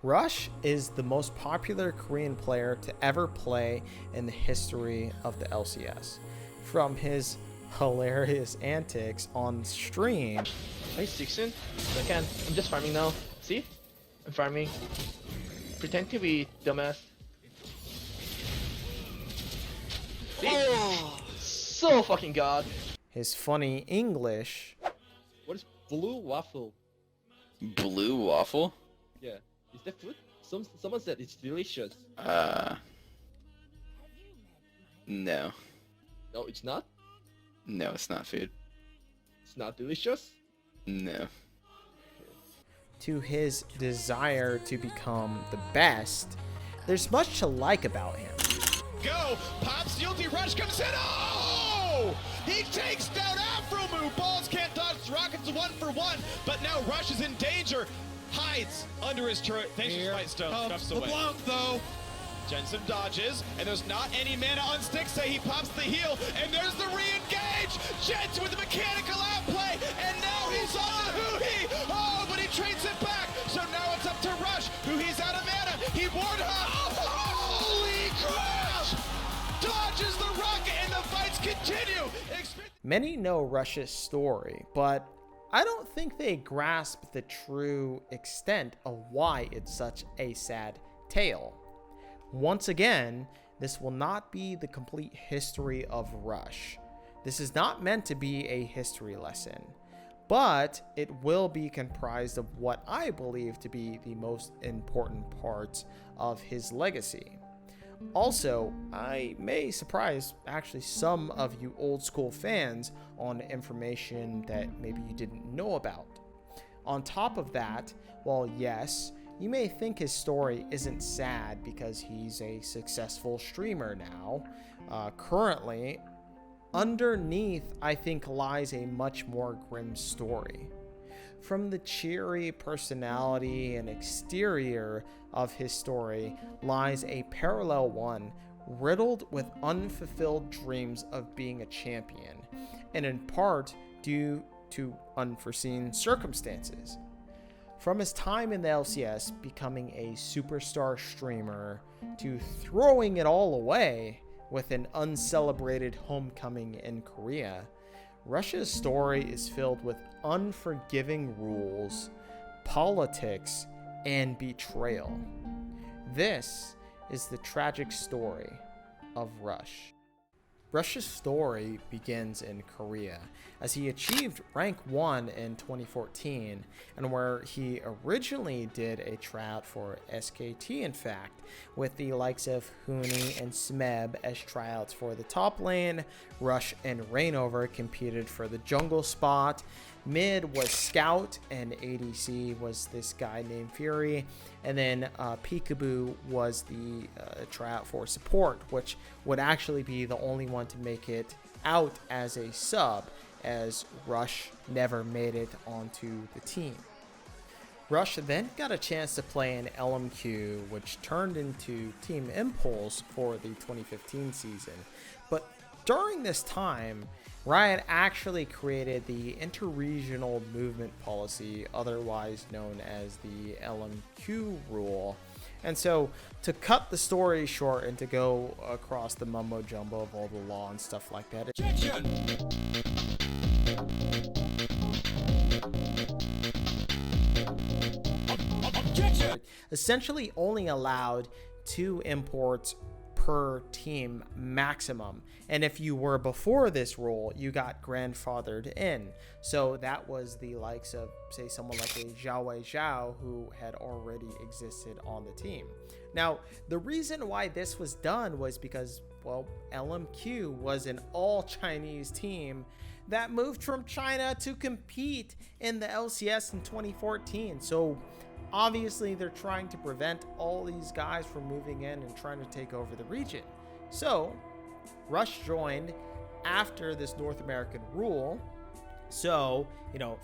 Rush is the most popular Korean player to ever play in the history of the LCS. From his hilarious antics on stream. Nice Dixon. I'm just farming now. See? I'm farming. Pretend to be dumbass. See? Oh, so fucking god. His funny English. What is blue waffle? Blue waffle? Yeah. Is that food? Someone said it's delicious. No. No, it's not? No, it's not food. It's not delicious? No. To his desire to become the best, there's much to like about him. Go! Pops the ulti, Rush comes in! Oh! He takes down Afromu! Balls can't dodge, Rockets 1-for-1, but now Rush is in danger. Hides under his turret. Thanks for Spite Stone. Comes away. LeBlanc, though. Jensen dodges, and there's not any mana on Stixxay. He pops the heal, and there's the re-engage! Jensen with the mechanical outplay, and now he's on the Hoo-Hee! Oh, but he trades it back, so now it's up to Rush. Hoo-Hee's out of mana. He warned her. Holy crap! Dodges the rocket, and the fights continue. Many know Rush's story, but I don't think they grasp the true extent of why it's such a sad tale. Once again, this will not be the complete history of Rush. This is not meant to be a history lesson, but it will be comprised of what I believe to be the most important parts of his legacy. Also, I may surprise actually some of you old school fans on information that maybe you didn't know about. On top of that, while yes, you may think his story isn't sad because he's a successful streamer now, currently, underneath I think lies a much more grim story. From the cheery personality and exterior of his story lies a parallel one riddled with unfulfilled dreams of being a champion, and in part due to unforeseen circumstances. From his time in the LCS becoming a superstar streamer to throwing it all away with an uncelebrated homecoming in Korea, Rush's story is filled with unforgiving rules, politics, and betrayal. This is the tragic story of Rush. Rush's story begins in Korea, as he achieved rank 1 in 2014, and where he originally did a tryout for SKT, in fact, with the likes of Huni and Smeb as tryouts for the top lane. Rush and Reignover competed for the jungle spot. Mid was Scout, and ADC was this guy named Fury, and then Peekaboo was the tryout for support, which would actually be the only one to make it out as a sub, as Rush never made it onto the team. Rush then got a chance to play in LMQ, which turned into Team Impulse for the 2015 season. But during this time, Riot actually created the interregional movement policy, otherwise known as the LMQ rule. And so, to cut the story short and to go across the mumbo jumbo of all the law and stuff like that, essentially only allowed 2 imports per team maximum, and if you were before this rule, you got grandfathered in. So that was the likes of, say, someone like a Zhao who had already existed on the team. Now, the reason why this was done was because, well, LMQ was an all Chinese team that moved from China to compete in the LCS in 2014. So obviously, they're trying to prevent all these guys from moving in and trying to take over the region. So, Rush joined after this North American rule. So,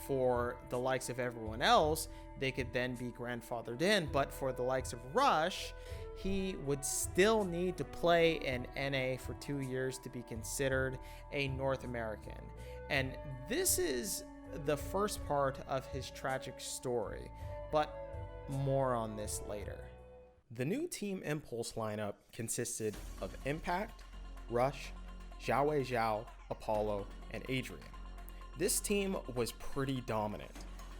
for the likes of everyone else, they could then be grandfathered in. But for the likes of Rush, he would still need to play in NA for 2 years to be considered a North American. And this is the first part of his tragic story. But more on this later. The new Team Impulse lineup consisted of Impact, Rush, Zeyzal, Apollo, and Adrian. This team was pretty dominant,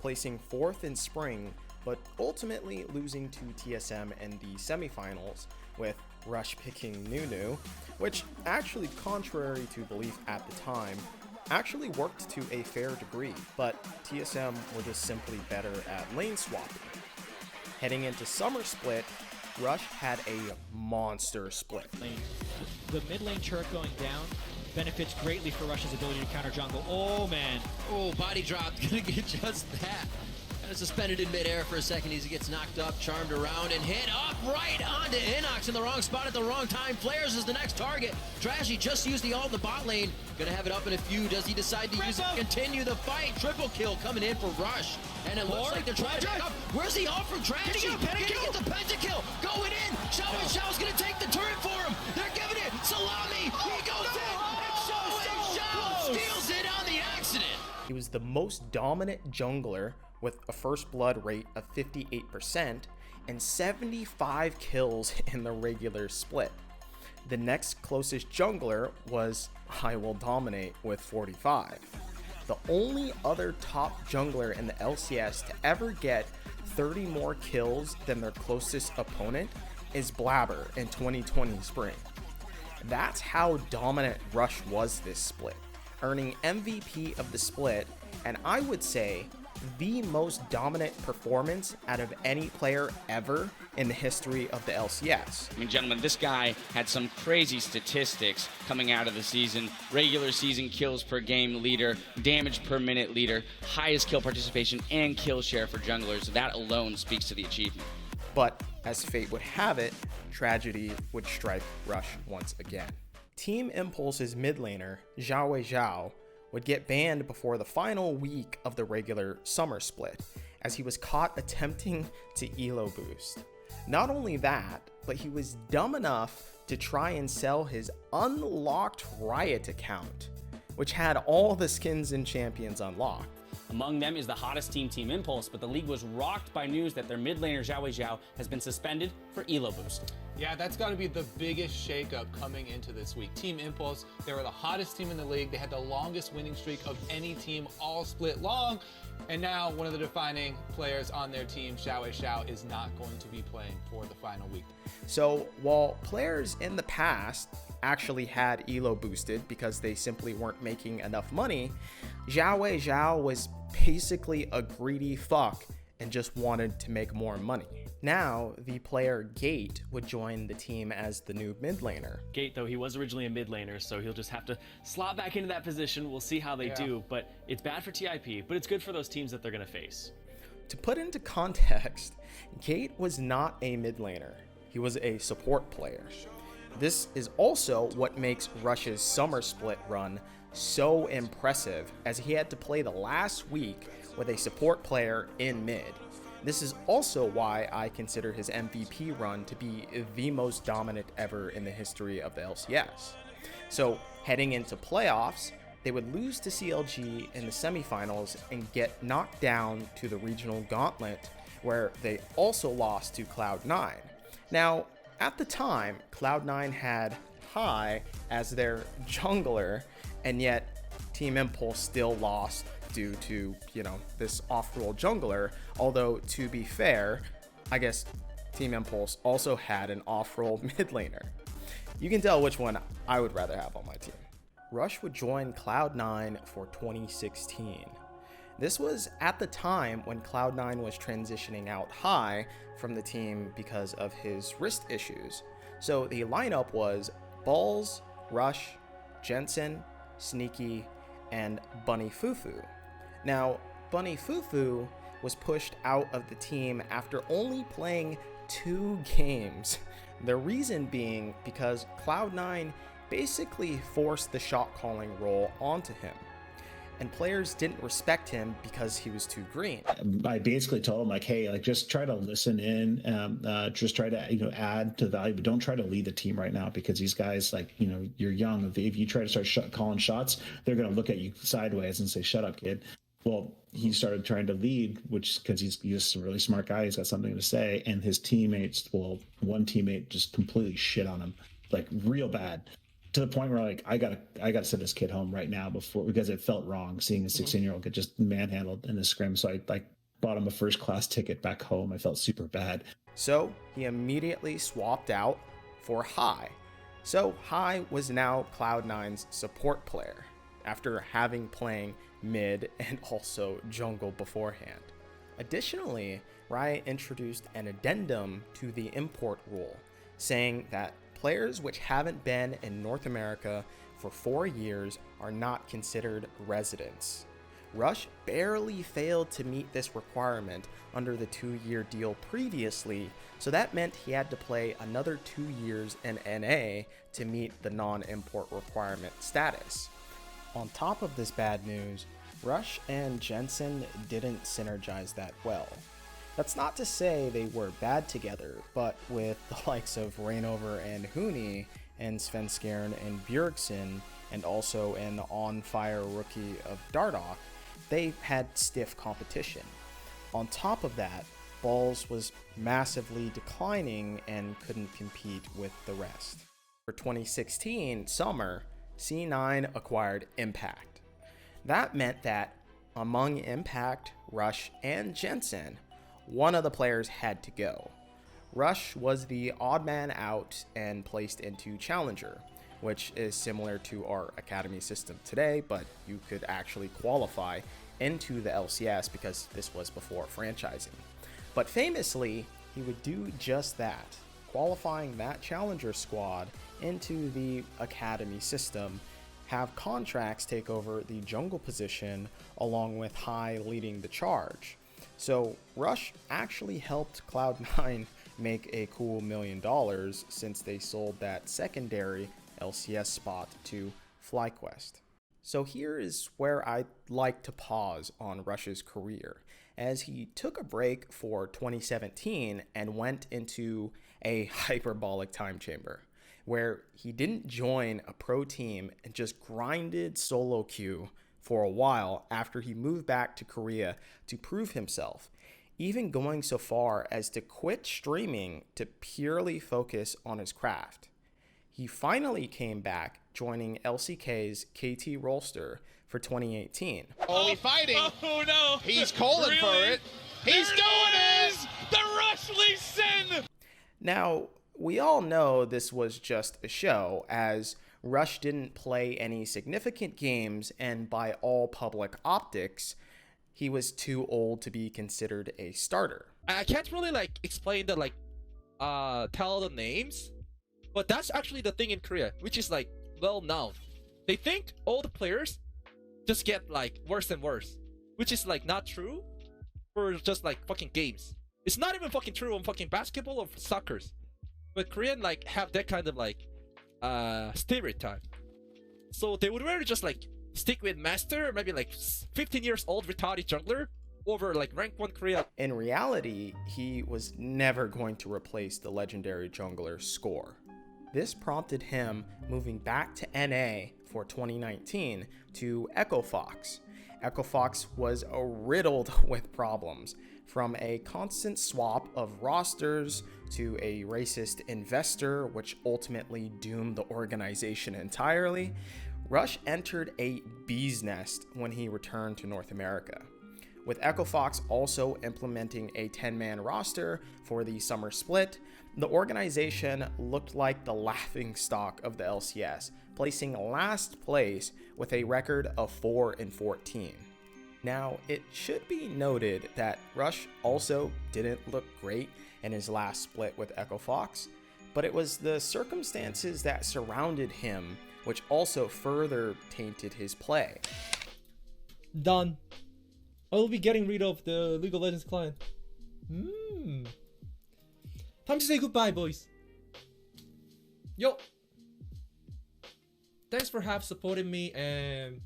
placing 4th in Spring, but ultimately losing to TSM in the semifinals, with Rush picking Nunu, which actually, contrary to belief at the time, actually worked to a fair degree, but TSM were just simply better at lane swapping. Heading into Summer Split, Rush had a monster split. The mid lane turret going down benefits greatly for Rush's ability to counter jungle. Oh man. Oh, body drop, gonna get just that. Kind of suspended in midair for a second as he gets knocked up, charmed around, and hit up right onto Inox in the wrong spot at the wrong time. Flares is the next target. Trashy just used the ult in the bot lane. Gonna have it up in a few. Does he decide to use it? Continue the fight. Triple kill coming in for Rush. And it looks like they're trying to back up. Where's the ult from Trashy? Can he get the pentakill? Going in. Xiao's gonna take the turret for him. They're giving it. Salami. He goes in. And Xiao steals it on the accident. He was the most dominant jungler with a first blood rate of 58% and 75 kills in the regular split. The next closest jungler was IWDominate with 45. The only other top jungler in the LCS to ever get 30 more kills than their closest opponent is Blabber in 2020 Spring. That's how dominant Rush was this split, earning MVP of the split, and I would say the most dominant performance out of any player ever in the history of the LCS. I mean, gentlemen, this guy had some crazy statistics coming out of the season. Regular season kills per game leader, damage per minute leader, highest kill participation and kill share for junglers. That alone speaks to the achievement. But as fate would have it, tragedy would strike Rush once again. Team Impulse's mid laner, Zeyzal, would get banned before the final week of the regular summer split, as he was caught attempting to elo boost. Not only that, but he was dumb enough to try and sell his unlocked Riot account, which had all the skins and champions unlocked. Among them is the hottest team, Team Impulse, but the league was rocked by news that their mid laner Zeyzal has been suspended for elo boost. Yeah, that's got to be the biggest shakeup coming into this week. Team Impulse, they were the hottest team in the league. They had the longest winning streak of any team all split long. And now one of the defining players on their team, Zeyzal, is not going to be playing for the final week. So while players in the past actually had elo boosted because they simply weren't making enough money, Zeyzal was basically a greedy fuck and just wanted to make more money. Now, the player Gate would join the team as the new mid laner. Gate, though, he was originally a mid laner, so he'll just have to slot back into that position. We'll see how they do, but it's bad for TIP, but it's good for those teams that they're going to face. To put into context, Gate was not a mid laner. He was a support player. This is also what makes Rush's summer split run so impressive, as he had to play the last week with a support player in mid. This is also why I consider his MVP run to be the most dominant ever in the history of the LCS. So heading into playoffs, they would lose to CLG in the semifinals and get knocked down to the regional gauntlet, where they also lost to Cloud9. Now, at the time, Cloud9 had High as their jungler, and yet Team Impulse still lost due to, this off-role jungler. Although, to be fair, I guess Team Impulse also had an off-role mid laner. You can tell which one I would rather have on my team. Rush would join Cloud9 for 2016. This was at the time when Cloud9 was transitioning out High from the team because of his wrist issues. So the lineup was Balls, Rush, Jensen, Sneaky, and BunnyFufu. Now, BunnyFufu was pushed out of the team after only playing 2 games. The reason being because Cloud9 basically forced the shot calling role onto him, and players didn't respect him because he was too green. I basically told him, like, hey, just try to listen in, just try to, add to value, but don't try to lead the team right now, because these guys, you're young. If you try to start calling shots, they're going to look at you sideways and say, shut up, kid. well, he started trying to lead, which because he's just a really smart guy, he's got something to say, and his teammates, well, one teammate just completely shit on him, like real bad, to the point where like I gotta send this kid home right now because it felt wrong seeing a 16-year-old get just manhandled in the scrim. So I like bought him a first class ticket back home. I felt super bad. So he immediately swapped out for Hai. So Hai was now Cloud9's support player, after having playing mid and also jungle beforehand. Additionally, Riot introduced an addendum to the import rule, saying that players which haven't been in North America for 4 years are not considered residents. Rush barely failed to meet this requirement under the 2-year deal previously, so that meant he had to play another 2 years in NA to meet the non-import requirement status. On top of this bad news, Rush and Jensen didn't synergize that well. That's not to say they were bad together, but with the likes of Reignover and Huni, and Svenskeren and Bjergsen, and also an on-fire rookie of Dardoch, they had stiff competition. On top of that, Balls was massively declining and couldn't compete with the rest. For 2016 summer, C9 acquired Impact. That meant that among Impact, Rush, and Jensen, one of the players had to go. Rush was the odd man out and placed into Challenger, which is similar to our academy system today, but you could actually qualify into the LCS because this was before franchising. But famously, he would do just that, qualifying that Challenger squad into the academy system, have contracts take over the jungle position along with Hai leading the charge. So Rush actually helped Cloud9 make a cool $1 million since they sold that secondary LCS spot to FlyQuest. So here is where I'd like to pause on Rush's career, as he took a break for 2017 and went into a hyperbolic time chamber, where he didn't join a pro team and just grinded solo queue for a while after he moved back to Korea to prove himself, even going so far as to quit streaming to purely focus on his craft. He finally came back, joining LCK's KT Rolster for 2018. Only fighting. Oh no! He's calling for it. He's doing it! The Rush Lee Sin! Now, we all know this was just a show, as Rush didn't play any significant games, and by all public optics, he was too old to be considered a starter. I can't really like explain the like tell the names, but that's actually the thing in Korea, which is like well known. They think all the players just get like worse and worse, which is like not true for just like fucking games. It's not even fucking true on fucking basketball or soccer. But Korean like have that kind of like stereotype. So they would rather just like stick with master, or maybe like 15 years old retarded jungler over like rank 1 Korea. In reality, he was never going to replace the legendary jungler Score. This prompted him moving back to NA for 2019 to Echo Fox. Echo Fox was riddled with problems, from a constant swap of rosters to a racist investor, which ultimately doomed the organization entirely. Rush entered a bee's nest when he returned to North America, with Echo Fox also implementing a 10-man roster for the summer split. The organization looked like the laughingstock of the LCS, placing last place with a record of 4-14. Now, it should be noted that Rush also didn't look great in his last split with Echo Fox, but it was the circumstances that surrounded him which also further tainted his play. Done. I will be getting rid of the League of Legends client. Time to say goodbye, boys. Yo. Thanks for have supported me, and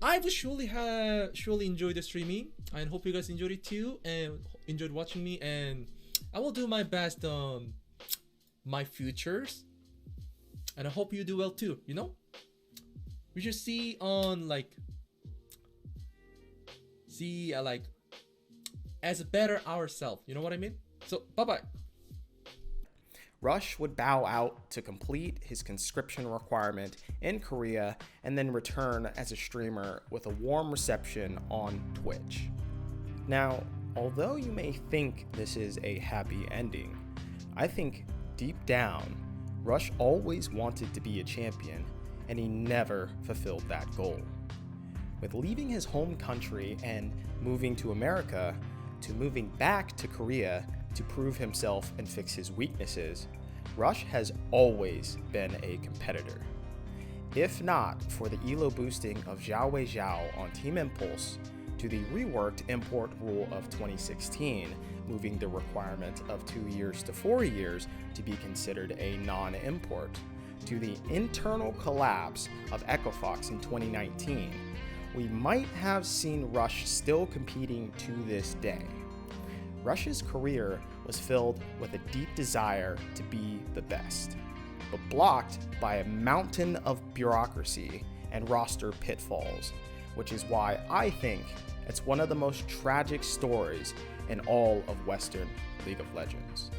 I will surely enjoy the streaming, and hope you guys enjoyed it too and enjoyed watching me, and I will do my best on my futures, and I hope you do well too, you know? We should see on like see like as better ourselves. You know what I mean? So bye bye. Rush would bow out to complete his conscription requirement in Korea and then return as a streamer with a warm reception on Twitch. Now, although you may think this is a happy ending, I think deep down, Rush always wanted to be a champion and he never fulfilled that goal. With leaving his home country and moving to America, to moving back to Korea to prove himself and fix his weaknesses, Rush has always been a competitor. If not for the elo boosting of Zeyzal on Team Impulse, to the reworked import rule of 2016, moving the requirement of 2 years to 4 years to be considered a non-import, to the internal collapse of Echofox in 2019, we might have seen Rush still competing to this day. Rush's career was filled with a deep desire to be the best, but blocked by a mountain of bureaucracy and roster pitfalls, which is why I think it's one of the most tragic stories in all of Western League of Legends.